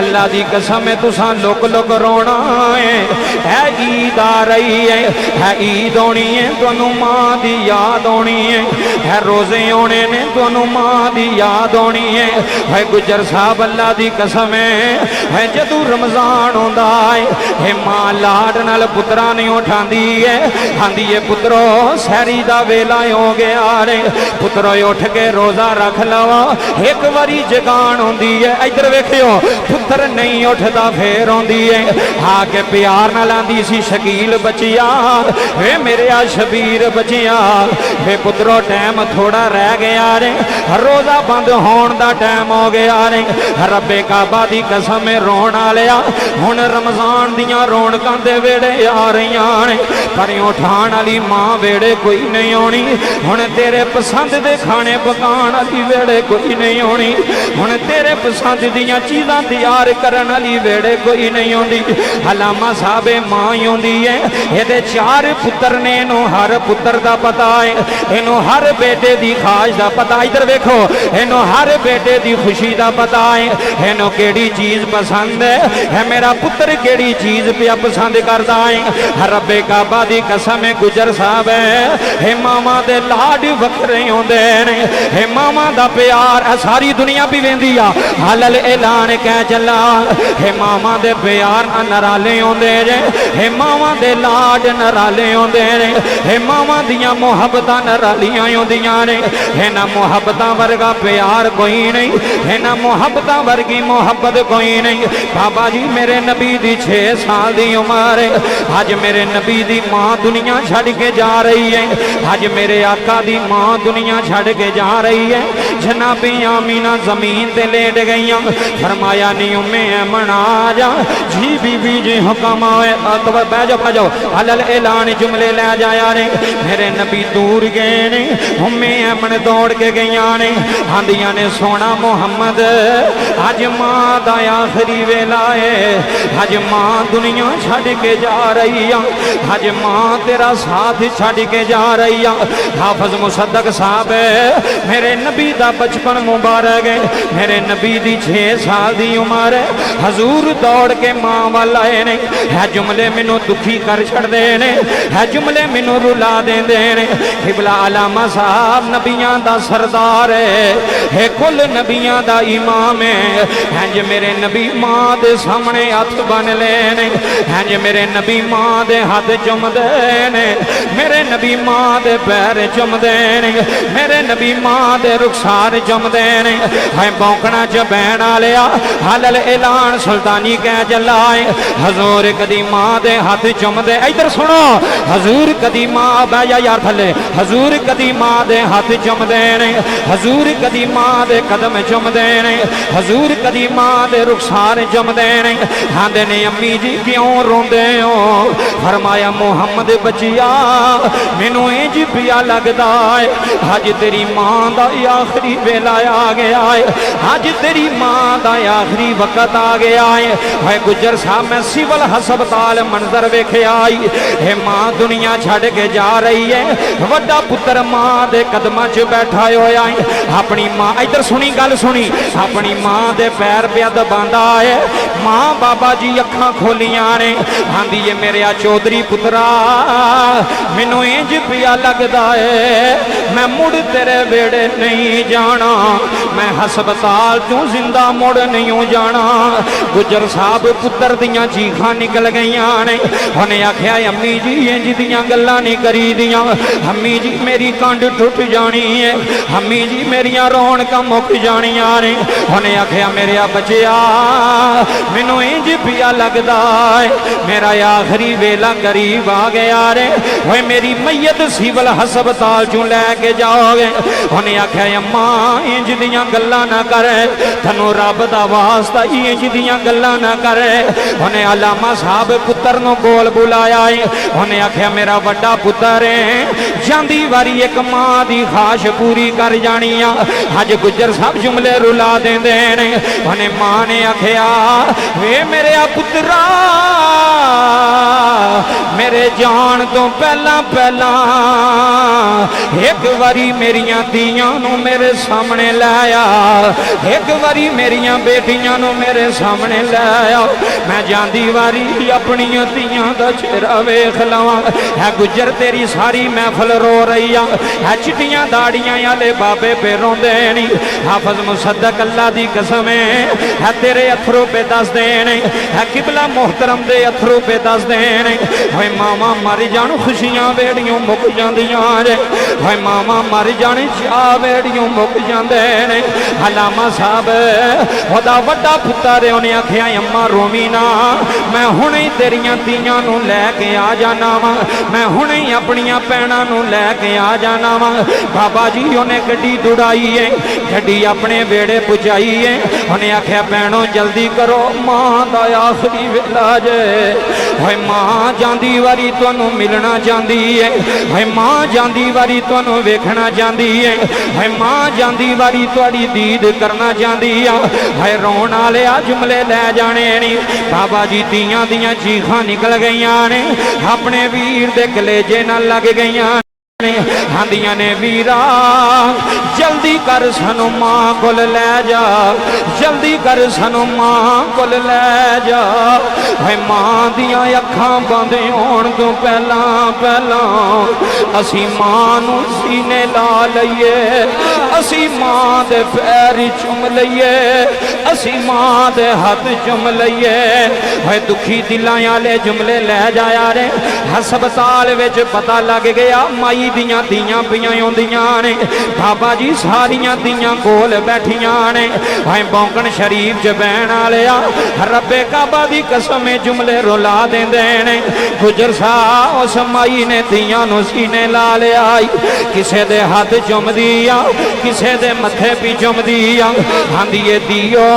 अल्लाह दी कसम है तुसा लुक लुक रोना है ईद आ रही है ईद आनी है तुहानू मां दी याद आनी है रोजे आने ने तुहानू मां दी याद आनी है गुजर साहब अल्लाह दी कसम है जदों रमजान आउंदा है मां लाड नाल पुत्रा नहीं उठांदी है आंदी है पुत्रो सहरी दा वेला हो गया रे पुत्रो उठ के रोजा रख लवा एक बारी जगान होंदी है इधर वेखियो पुत्र नहीं उठदा फिर आउंदी है आके प्यार नाल आंदी सी शकील बचिया वे मेरे आ शबीर बचिया वे पुत्रो टाइम थोड़ा रह गया रे रोजा बंद होने दा टाइम हो गया रे रब्बे काबा दी कसम रोन आलिया हुण रमजान दियां रौनकां दे वेड़े आ रहीआं ने पर उठाण वाली मां वेड़े कोई नहीं आउणी हुण तेरे पसंद दे खाने पकाण वाली वेड़े कोई नहीं आउणी हुण तेरे पसंद दियां चीज़ां तैयार करन वाली वेड़े कोई नहीं आउंदी अलामा साहबे मां ही आउंदी है इहदे 4 पुत्र ने इनू हर पुत्र दा पता है इनू हर बेटे दी खाश दा पता इधर वेखो इनू हर बेटे दी खुशी दा पता है इनू केड़ी चीज़ पसंद है मेरा पुत्र केड़ी चीज़ पिया पसंद करदा है रब्बे काबा दी कसम गुजर साहब है मामा दे लाड वखरे होंदे ने हे मामा दा प्यार सारी दुनिया भी वेंदी आ हलल ऐलान कह चला हे मामा दे प्यार नराले होंदे ने हे मामा दे लाड नराले होंदे ने हे मामा दियां मुहब्बतां नरालियां होंदियां ने हे ना मुहब्बतां वर्गा प्यार कोई नहीं हे ना मुहब्बतां वर्गी मुहब्बत कोई नहीं बाबा जी मेरे नबी दी 6 साल दी उम्र अज मेरे नबी दी मां दुनिया छड़ के जा रही है अज मेरे आका दी मां दुनिया छड़ के जा रही है जनाबी आमीना जमीन ते लेट गई फरमाया नी उम्मे मना जा जी बीबी जी हुक्म आए अकबर बह जाओ हलल ऐलान जुमले लै जाया ने मेरे नबी दूर गए ने उम्मे अमन दौड़ के गई ने आंदियां ने सोना मुहम्मद अज मां दा आखिरी वेला है अज मां दुनिया छड़ के जा रही अज मां तेरा साथ छड़ के जा रही हाफिज मुसद्दक साहब मेरे नबी दा बचपन मुबारक है मेरे नबी दी 6 साल दी उम्र है हजूर दौड़ के मां वाल आए ने है जुमले मैनू दुखी कर छड़दे ने है जुमले मैनू रुला देंदे ने किबला अलामा साहब नबियां दा सरदार है कुल नबियां दा इमाम है इंज मेरे नबी मां दे सामने हथ बन लेने इंज मेरे नबी मां दे हाथ चुमदे ने मेरे नबी मां दे पैर चुमदे ने मेरे नबी मां दे रुखसार चुमदे ने है बौकना च बहन आलिया हलल ऐलान सुल्तानी कह चला है हजूर कदी मां दे हाथ चुमदे इधर सुनो हजूर कदी मां बह जा यार थले हजूर कदी मां दे हाथ चुमदे ने हजूर कदी मां दे कदम चुमदे ने हजूर कदी मां दे रुखसार चुमदे ने आंदे ने अम्मी जी क्यों रोंदे हो फरमाया मुहम्मद बचिया मैनू इंज पिया लगदा है अज तेरी मां दा आखिरी वेला आ गया है अज तेरी मां दा आखिरी वक्त आ गया है गुजर साहब मैं सिविल हस्पताल मंजर वेख्या है मां दुनिया छड़ के जा रही है वड्डा पुत्र मां दे कदमां च बैठा होया है अपनी मां इधर सुनी गल सुनी अपनी मां दे पैर पिया दबांदा है मां बाबा जी अखां खोलियां ने आंदी है मेरे आ चौधरी पुत्रा मैनू इंज पिया लगदा है मैं मुड़ तेरे वेड़े नहीं जाना मैं हस्पताल तू जिंदा मुड़ नहीं जाना गुजर साहब पुत्र दियां चीखां निकल गई ने उन्हें आख्या अम्मी जी इंज दियां गल्लां नहीं करी दियां अम्मी जी मेरी कंड टुट जानी है अम्मी जी मेरिया रौनकां मुक जानियां ने उन्हें आख्या मेरे बचिया मैनू इंज पिया लगदा है मेरा आखिरी वेला करीब आ गया रे ओए मेरी मैयत सिविल हस्पताल चू लैके जाओगे उन्हें आख्या अम्मा इंज दियां गल्लां ना कर तैनू रब दा वास्ता इंज दियां गल्लां ना कर उन्हें अलामा साहब पुत्र नू कोल बुलाया उन्हें आख्या मेरा वड्डा पुत्र है जांदी वारी एक मां दी खाश पूरी कर जानी अज गुजर साहब जुमले रुला देंदे ने उन्हें मां ने आख्या वे मेरे पुत्रा मेरे जान तो पहला पहला एक बारी मेरियां धीआं नूं मेरे सामने लाया, एक बारी मेरियां बेटियां नूं मेरे सामने लाया। मैं जांदी वारी अपनियां धीआं दा चेहरा वेख लवां। है गुजर तेरी सारी महफल रो रही है, चिट्टियां दाड़ियां वाले बाबे पे रोंदे नी। हाफिज मुसद्दक अल्लाह दी कसम है तेरे अथरू पे दस देने, है किबला मोहतरम दे अथरू पे दस देने। भाई मामा मर जान खुशियां बेड़ियों मुक जांदियां ने, भाई मामा मर जाने चाह बेड़ियों मुक जांदे ने। अलामा साहब ओदा वड्डा पुत्तर उन्हें आख्या अम्मा रोमी ना, मैं हुणे तेरियां धीआं नूं लैके आ जाना वा, मैं हुणे अपनियां भैणां नूं लैके आ जाना वा। बाबा जी उन्हें गड्डी दुड़ाई है, गड्डी अपने बेड़े पुजाई है। उन्हें आख्या भैणों जल्दी करो मां दा आखिरी वेला जे। भाई मां जांदी वारी तुहानू मिलना चाहती है, भाई मां जांदी वारी तुहानू वेखना चाहती है, भाई मां जांदी वारी तुहाडी दीद करना चाहती है। भाई रोण वाले जुमले लै जाने नहीं। बाबा जी धीआं दियां चीखां निकल गईयां ने, अपने वीर दे कलेजे नाल लग गईयां आंदियां ने वीरा जल्दी कर सानू मां कोल लै जा, जल्दी कर सानू मां कोल लै जा। भाई मां दियां अखां बंद होण तो पहला पहला असी मां नू सीने ला लईए, असी मां दे पैर चुम लईए, असी मां दे हाथ चुम लईए। भाई दुखी दिलां वाले जुमले लै जाया रे। हस्पताल विच पता लग गया माई दियां धीआं पियां आउंदियां ने। बाबा जी सारियां धीआं कोल बैठियां ने। भाई बौंकण शरीफ च बहन वाले रब्बे काबा दी कसम जुमले रुला देंदे ने। गुजर साह उस माई ने धीआं नूं सीने ला लिया, किसे दे हाथ चुमदी आ, किसे दे मथे पी चुमदी आ। आंदी ए दियो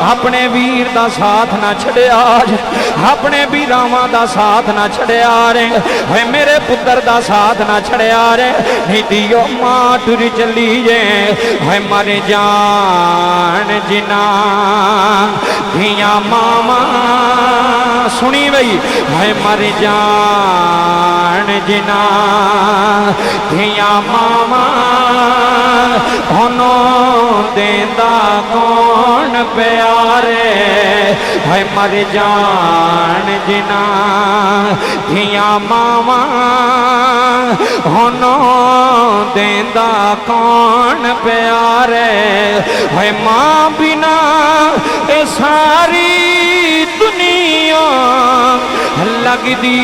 अपने वीर दा साथ ना छड़िया, अपने वीरावां दा साथ ना छड़िया रे। भाई मेरे पुत्र दा साथ ना छड़िया रे, नहीं दियो मां टुर चली जे। भाई मर जान जिना धियां मामा सुनी बई, भाई मर जान जिना धियां मामा होनो देंदा कौन प्यारे। भाई मर जान जिना धियां मामा होनो देंदा कौन प्यारे। भाई मां बिना ए सारी दुनिया लगदी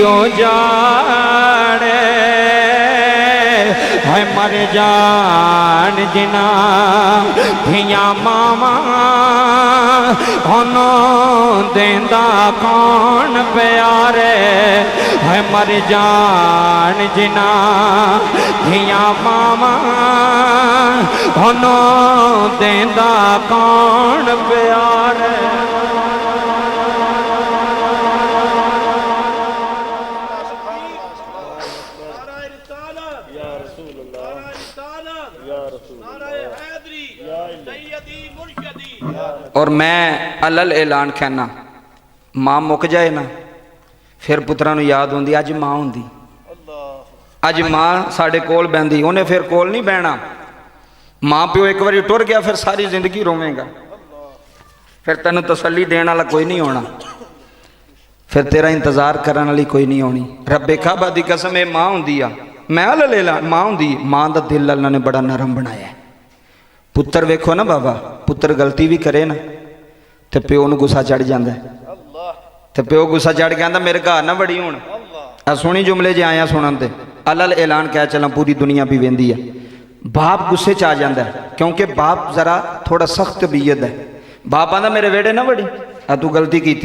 ओ जाड़े। भाई मर जान जिना धियां मामा होनो देंदा कौन प्यारे। भाई मर जान जिना धियां मामा होनो देंदा कौन प्यारे। और मैं अलल ऐलान कहना मां मुक जाए ना फिर पुत्रा नूं याद आउंदी अज मां हुंदी, अज मां साडे कोल बहंदी, उन्हें फिर कोल नहीं बहना। मां प्यो एक बारी टुर गया फिर सारी जिंदगी रोवेगा, फिर तेनों तसल्ली देने वाला कोई नहीं होना, फिर तेरा इंतजार करने वाली कोई नहीं होनी। रब्बे काबा दी कसम ये मां हुंदी आ, मैं अलल ऐलान मां हुंदी। मां दा दिल अल्लाह ने बड़ा नरम बनाया है। पुत्र वेखो ना बाबा, पुत्र गलती भी करे ना तो प्यो नूं गुस्सा चढ़ जाता है, तो प्यो गुस्सा चढ़ के आंदा मेरे घर ना बड़ी हुण। आ सुनी जुमले जे आया सुनन ते अलल ऐलान कह चला पूरी दुनिया भी वेंदी है। बाप गुस्से च आ जाता है क्योंकि बाप जरा थोड़ा सख्त तबीयत है। बाप आंदा मेरे वेड़े ना बड़ी, आ तू गलती की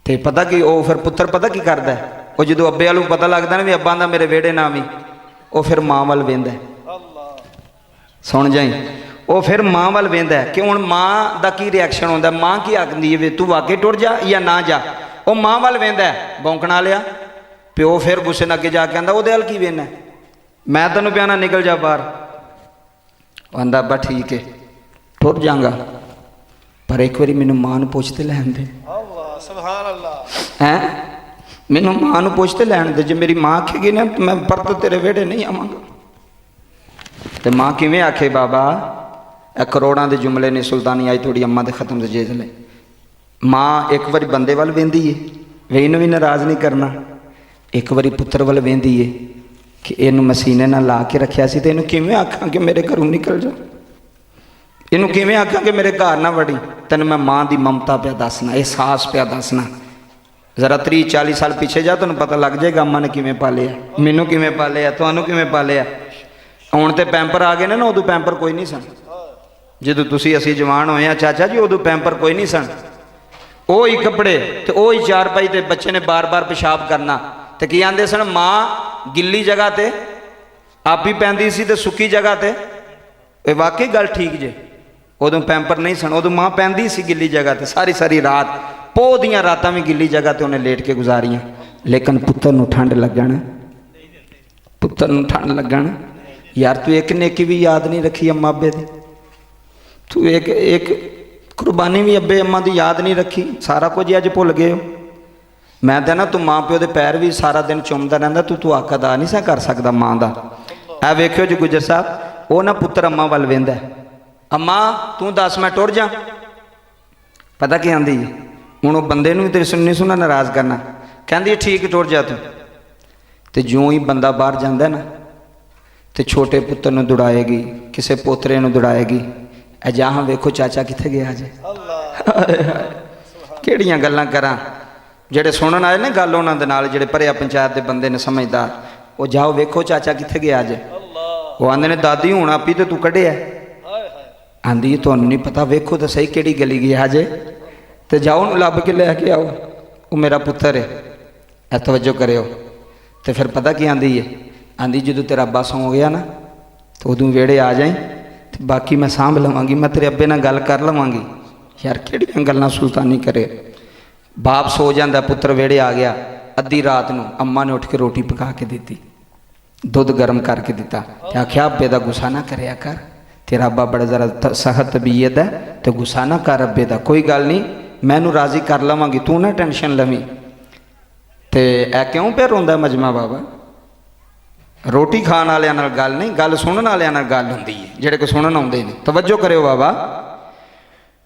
ते पता कि वो फिर पुत्र पता की करता है, वो जो अब्बे वालू पता लगता ना भी अब्बा दा मेरे वेड़े ना भी, वो फिर मां वाल वेंदा है। सुन जाई, वो फिर मां वाल वेंदा है कि हुण मां दा की रिएक्शन होंदा है, मां की आखदी है तू वाकई टुर जा या ना जा। वो मां वाल वेंदा है बौंकणा लिया, प्यो फिर गुस्से नाल अगे जाके आंदा ओहदे हल की वेना, मैं तैनूं प्याना निकल जा बाहर। आंदा अब्बा ठीक है टुर जांगा। पर एक बारी मैनू मां नूं पुछ ते लैण दे। अल्लाह सुभान अल्लाह। हैं मैनू मां नूं पुछ ते लैण दे। जे मेरी मां आखेगी ना तो मैं परत तेरे वेड़े नहीं आवांगा। तो मां किवें आखे बाबा, ए करोड़ां दे जुमले ने सुल्तानी आई थोड़ी अम्मा दे खत्म से जेज ले। मां एक बारी बंदे वाल वेंदी है, वे इनू भी नाराज़ नहीं करना। एक बारी पुत्र वाल वेंदी है कि इनू मसीने नाल ला के रखिया सी, ते इनू किवें आखां कि मेरे घरों निकल जा, इनू किवें आखां कि मेरे घर ना वड़ी। तैनूं मैं मां दी ममता पिया दसना, एहसास पिया दसना। जरा 30-40 साल पीछे जा, तैनूं पता लग जाएगा अम्मा ने किवें पालिया, मैनू किवें पालिया, तुहानूं किवें पालिया। हुण ते पैंपर आ गए ना, उदों पैंपर कोई नहीं सन। जदों तुसीं असीं जवान होए आ चाचा जी, उदों पैंपर कोई नहीं सन। ਉਹ ਹੀ ਕੱਪੜੇ ਤੇ ਉਹ ਹੀ ਚਾਰਪਾਈ ਤੇ ਬੱਚੇ ਨੇ ਬਾਰ-ਬਾਰ ਪਿਸ਼ਾਬ ਕਰਨਾ ਤੇ ਕੀ ਆਂਦੇ ਸਨ, ਮਾਂ ਗਿੱਲੀ ਜਗ੍ਹਾ ਤੇ ਆਪ ਹੀ ਪੈਂਦੀ ਸੀ ਤੇ ਸੁੱਕੀ ਜਗ੍ਹਾ ਤੇ। ਇਹ ਵਾਕਈ ਗੱਲ ਠੀਕ ਜੇ। ਉਦੋਂ ਪੈਂਪਰ ਨਹੀਂ ਸਨ, ਉਦੋਂ ਮਾਂ ਪੈਂਦੀ ਸੀ ਗਿੱਲੀ ਜਗ੍ਹਾ ਤੇ ਸਾਰੀ ਸਾਰੀ ਰਾਤ। ਪੋਹ ਦੀਆਂ ਰਾਤਾਂ ਵੀ ਗਿੱਲੀ ਜਗ੍ਹਾ ਤੇ ਉਹਨੇ ਲੇਟ ਕੇ ਗੁਜ਼ਾਰੀਆਂ। ਲੇਕਿਨ ਪੁੱਤਰ ਨੂੰ ਠੰਡ ਲੱਗਣ, ਪੁੱਤਰ ਨੂੰ ਠੰਡ ਲੱਗਣ। ਯਾਰ ਤੂੰ ਇੱਕ ਨੇਕੀ ਵੀ ਯਾਦ ਨਹੀਂ ਰੱਖੀ ਅੰਮਾ ਅੱਬੇ ਦੀ, ਤੂੰ ਇੱਕ कुर्बानी भी अब्बे अम्मा की याद नहीं रखी, सारा कुछ ही अज भुल गए हो। मैं तो ना तू माँ प्यो के पैर भी सारा दिन चुमदा रहिंदा, तू हक अदा नहीं सा कर सकता माँ का। ऐ वेखियो जी गुजर साहब, वो ना पुत्र अम्मा वाल वेंदा, अम्मा तू दस मैं टुर जा। पता की आंदी हुण वो बंदे नूं तेरे सुननी सुना नाराज़ करना, कहंदी ठीक टुर जा तू। तो ज्यों ही बंदा बाहर जांदा ना तो छोटे पुत्र नूं दौड़ाएगी, किसी पोतरे नूं दौड़ाएगी। जहाँ वेखो चाचा कित्थे गया जे, किहड़ियां गल्लां करां। जेड़े सुनन आए ने गल उन्हां दे नाल, जेड़े भरिया पंचायत दे बंदे ने समझदार, वो जाओ वेखो चाचा कित्थे गया जे। वो आंदे ने दादी हुण आपी ते तू कढिया। आंदी तुहानूं नहीं पता, वेखो तो सही किहड़ी गली गया जे, ते जाओ उहनूं लभ के लैके आओ, वो मेरा पुत्तर है। ऐ तवज्जो करियो। तो फिर पता की आंदी है, आंदी जदों तेरा अब्बा सौ गया ना तो उदों वेड़े आ जाए, तो बाकी मैं सांभ लवांगी, मैं तेरे अब्बे नाल गल कर लवांगी। यार किहड़ियां गल्लां सुल्तानी करे। बाप सो जांदा, पुत्र वेड़े आ गया। अद्धी रात नूं अम्मा ने उठ के रोटी पका के दी, दुध गर्म करके दिता, ते आख्या अब्बे दा गुस्सा ना करया कर, तेरा अब्बा बड़ा जरा सख्त तबीयत है, तो गुस्सा ना कर अब्बे दा, कोई गल नहीं मैं इहनूं राज़ी कर लवांगी, तू ना टेंशन लवी। ते ऐ क्यों पे रोंदा मजमा बाबा? रोटी खाण वालियां नाल गल नहीं, गल सुनण वालियां नाल गल हुंदी है, जिहड़े कोई सुनण आउंदे ने। तवज्जो करियो बाबा।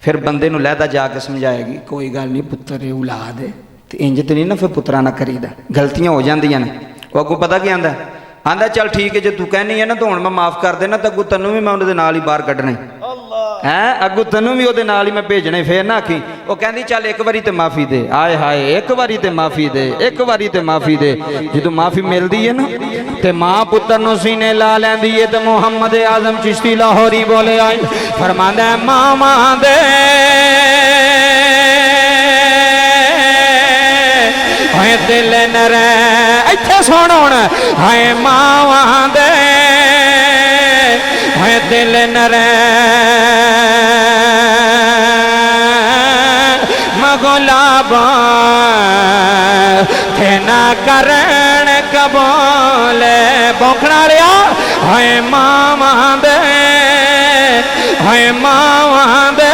फिर बंदे नूं लैदा जाके समझाएगी, कोई गल नहीं पुत्तर ये औलाद है, ते इंज ते नहीं ना फिर पुत्तरां नाल करीदा, गलतियां हो जांदियां ने। वो अगों पता की आंदा, आंदा चल ठीक है, जे तू कहनी है ना तो हुण मैं माफ़ कर देना, तो अगों तैनूं भी मैं उहदे नाल ही बाहर कढना है, अगों तैनूं भी उहदे नाल ही मैं भेजणे। फिर ना आखी, वो कहंदी चल एक बारी ते माफ़ी दे, आए हाय एक बारी ते माफ़ी दे, एक बारी ते माफ़ी दे। जदों माफ़ी मिलदी है ना ते मां पुत्र नूं सीने ला लैंदी है। ते मुहम्मद आजम चिश्ती लाहौरी बोले आई, फरमांदा है मावां दे हाय दिल न रह, इत्थे सुण हुण, हाय मावां दे हाय दिल न रह, गुलाबा थे ना करण कबूल बौखना लिया। हाय मावां दे हाय मावां दे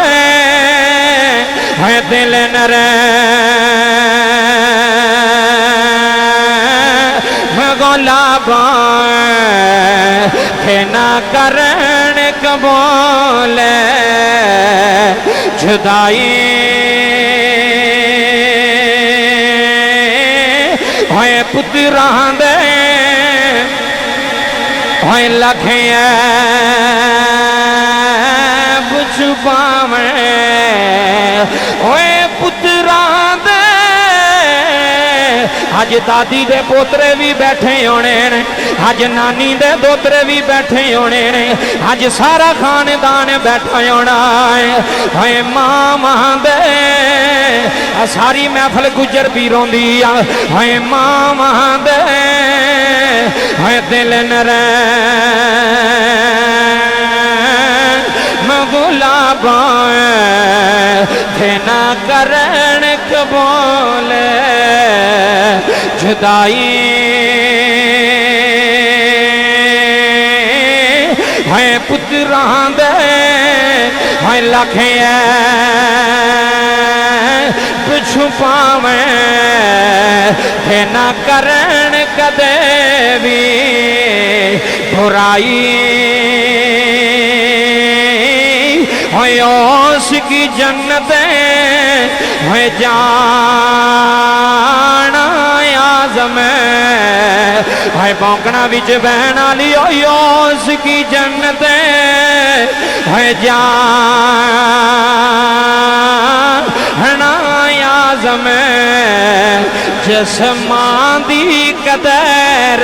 हाय दिल न रह, गुलाबा थे ना करण कबूल जुदाई होए पुत्रां दे होए लखिया बुझ पावे, होए पुत्रां दे अज दादी दे पोतरे भी बैठे होने ने, अज नानी दे दोतरे भी बैठे होने ने, अज सारा खानदान बैठा होना है। हाय मावां दे सारी महफल गुजर भी रोंदी आ, हाय मावां दे हाय दिल न रह, गुलाबा थे ना करण कबूल जुदाई, है पुत्रां दे है लखे पिछू पावे थे ना करन कदे भी बुराई उसकी जन्नत है जाना आज़म है भौंकना बिच बहना लियो उसकी जन्नत है जाना आज़म जिस मां दी कदर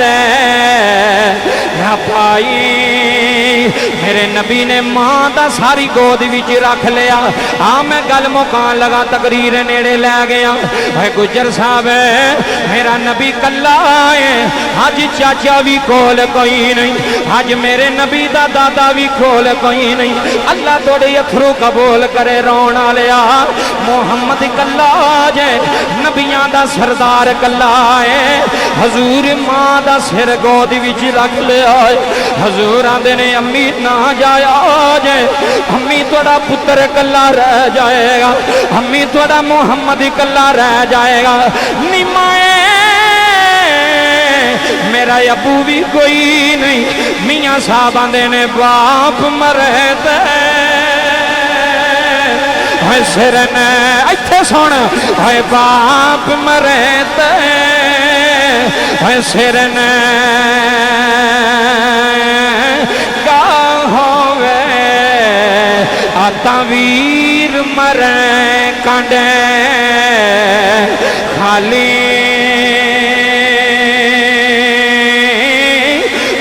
ना पाई मेरे नबी ने मां दा सारी गोद विच रख लिया। आ मैं गल मुकान लगा तकरीर नेड़े लै गया। है गुजर साहब मेरा नबी कल्ला है अज चाचा भी कोल कोई नहीं अज मेरे नबी दा दादा भी कोल कोई नहीं। अल्लाह थोड़े अथरू कबूल करे रोन वालिया मुहम्मद कल्ला जे नबियां दा सरदार कल्ला है। हजूर मां दा सिर गोद विच रख लिया है। हजूर आंदे ने अम्मी ना जाया जे अम्मी थोड़ा पुत्र कल्ला रह जाएगा अम्मी थोड़ा मुहम्मद कल्ला रह जाएगा। निमाए मेरा अबू भी कोई नहीं मियाँ साहब आंदे ने बाप मरे सिर ने इत्थे सुन है बाप मरे सिर ने का होवे आता वीर मरे कांडे खाली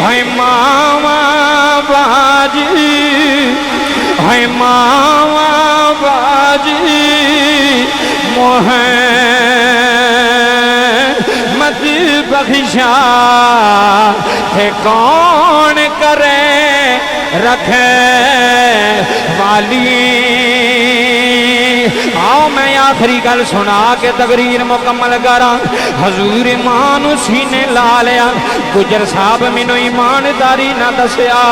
है मावा बाजी है मावा बाजी मोहम्मद बख्शा थे कौन करे रखे वाली। आओ मैं आखिरी गल सुना के तकरीर मुकम्मल करा। हजूर ईमान सीने ला लिया। गुजर साहब मैनू ईमानदारी ना दसिया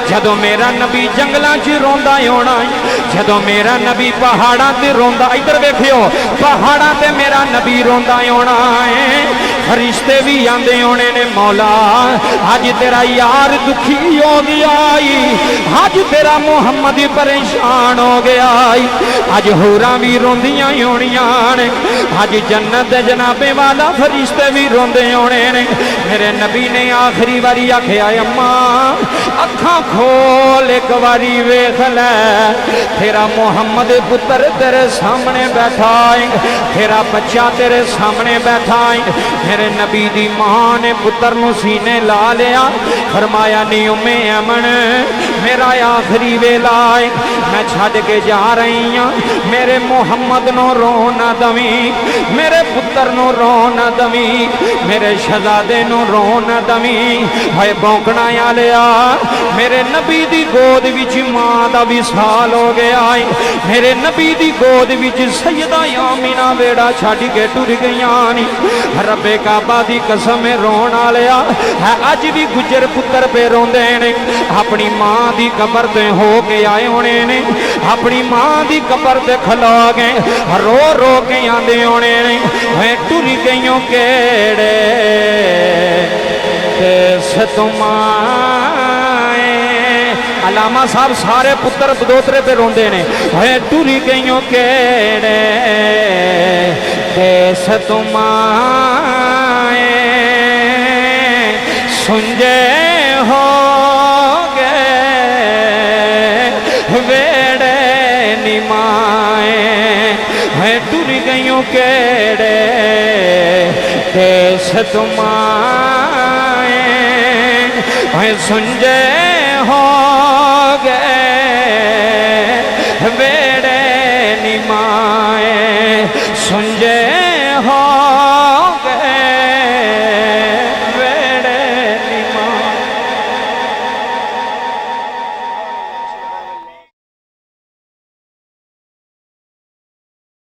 जदों मेरा नबी जंगलों च रोंदा होना जदों मेरा नबी पहाड़ां ते रोंदा इधर वेखियो पहाड़ां ते मेरा नबी रोंदा होना है। फरिश्ते भी आंदे होने ने मौला अज तेरा यार दुखी हो गया अज तेरा मुहम्मद परेशान हो गया अज होरां भी रोंदियां होनियां ने अज जन्नत दे जनाबे वाला फरिश्ते भी रोंदे होने ने। मेरे नबी ने आखिरी बारी आख्या अम्मा अखां खोल एक बारी वेख लै तेरा मुहम्मद पुत्र तेरे सामने बैठा है तेरा बच्चा तेरे सामने बैठा है। मेरे नबी दी मां ने पुत्र नूं सीने ला लिया। फरमाया नी उम्मे अमन मेरा आखिरी वेला है मैं छड्ड के जा रही हाँ मेरे मुहम्मद नूं रो ना दवी मेरे पुत्र नूं रो ना दवी मेरे शहजादे नूं रो ना दवी। है भौंकना आलिया मेरे नबी दी गोद विच मां दा विसाल हो गया है। मेरे नबी दी गोद विच सैयदा आमीना बेड़ा छड्ड के टुर गईयां नी। रब्बे काबा दी कसम रोन आलिया है अज भी गुजर पुत्र पे रोंदे ने अपनी मां दी कबर ते हो के आए होने ने अपनी मां दी कबर ते खलो गए रो रो के आंदे होने ने। है टुर गईयों केड़े सतुमाए अलामा साहब सारे पुत्र बदोतरे पे रोंदे ने। है टुरी गईयों केड़े देस तुमाए सुंजे हो गए वेड़े निमाए। है टुरी गईयों केड़े देस तुमाए है सुंजे हो गए वेड़े निमाए सुंजे